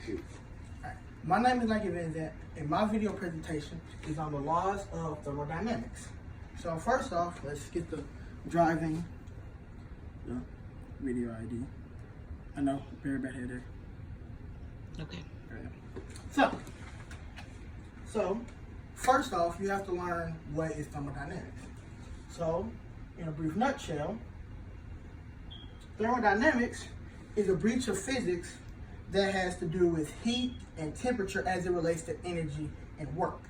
Good. Alright. My name is Nike Vincent, and my video presentation is on the laws of thermodynamics. So first off, let's get the driving the video ID. I know, very bad headache. Okay. Right. So first off, you have to learn what is thermodynamics. So, in a brief nutshell, thermodynamics is a branch of physics that has to do with heat and temperature as it relates to energy and work.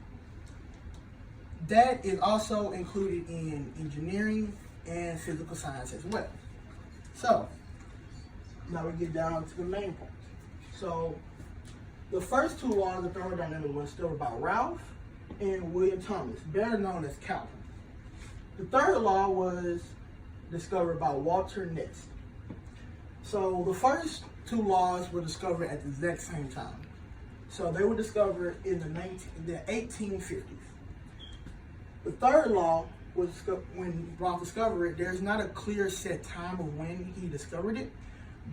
That is also included in engineering and physical science as well. So, now we get down to the main point. So, the first two laws of thermodynamics were discovered by Ralph and William Thomas, better known as Calvin. The third law was discovered by Walter Ness. So the first two laws were discovered at the exact same time. So they were discovered in the 1850s. The third law was when Ralph discovered it. There's not a clear set time of when he discovered it,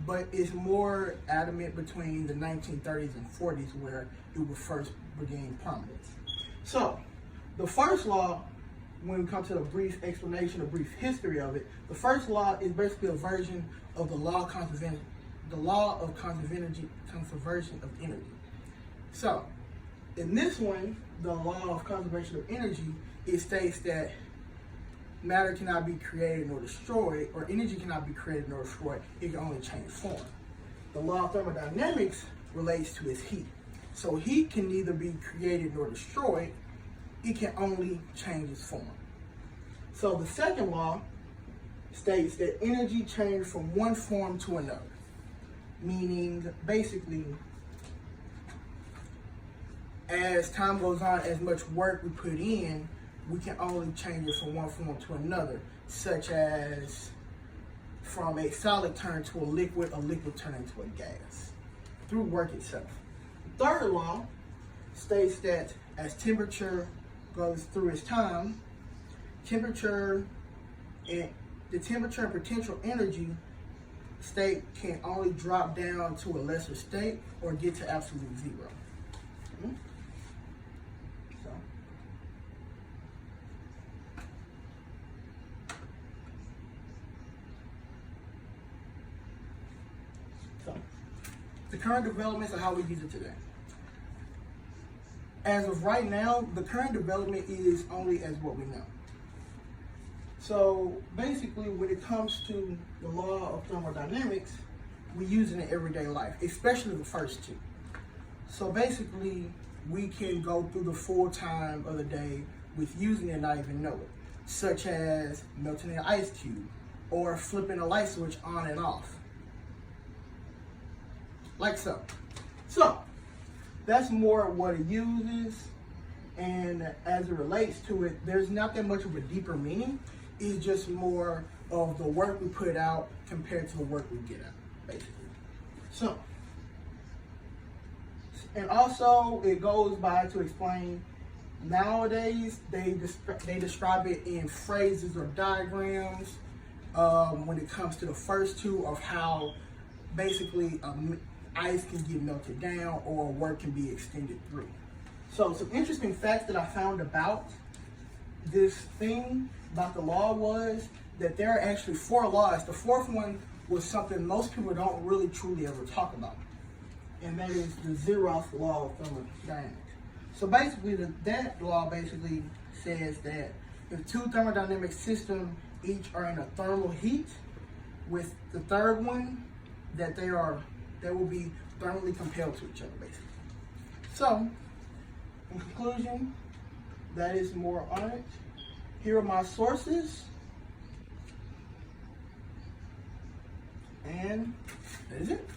but it's more adamant between the 1930s and 40s where it would first regain prominence. So the first law, when we come to a brief explanation, a brief history of it, the first law is basically a version of the law of conservation of energy. So, in this one, the law of conservation of energy, it states that matter cannot be created nor destroyed, or energy cannot be created nor destroyed. It can only change form. The law of thermodynamics relates to its heat. So heat can neither be created nor destroyed. It can only change its form. So the second law states that energy changes from one form to another, meaning basically as time goes on, as much work we put in, we can only change it from one form to another, such as from a solid turn to a liquid turn into a gas, through work itself. The third law states that as temperature goes through its time, the temperature and potential energy state can only drop down to a lesser state or get to absolute zero. So, the current developments of how we use it today. As of right now, the current development is only as what we know. So basically, when it comes to the law of thermodynamics, we use it in everyday life, especially the first two. So basically, we can go through the full time of the day with using it and not even know it, such as melting an ice cube or flipping a light switch on and off, like so. So that's more what it uses, and as it relates to it, there's not that much of a deeper meaning. It's just more of the work we put out compared to the work we get out, basically. So, and also it goes by to explain, nowadays they describe it in phrases or diagrams when it comes to the first two of how basically ice can get melted down or work can be extended through. So some interesting facts that I found about this thing, about the law, was that there are actually 4 laws. The fourth one was something most people don't really truly ever talk about, and that is the zeroth law of thermodynamics. So basically that law basically says that if two thermodynamic systems each are in a thermal heat, with the third one, that they will be thermally compelled to each other, basically. So, in conclusion, that is more on it. Here are my sources. And that is it.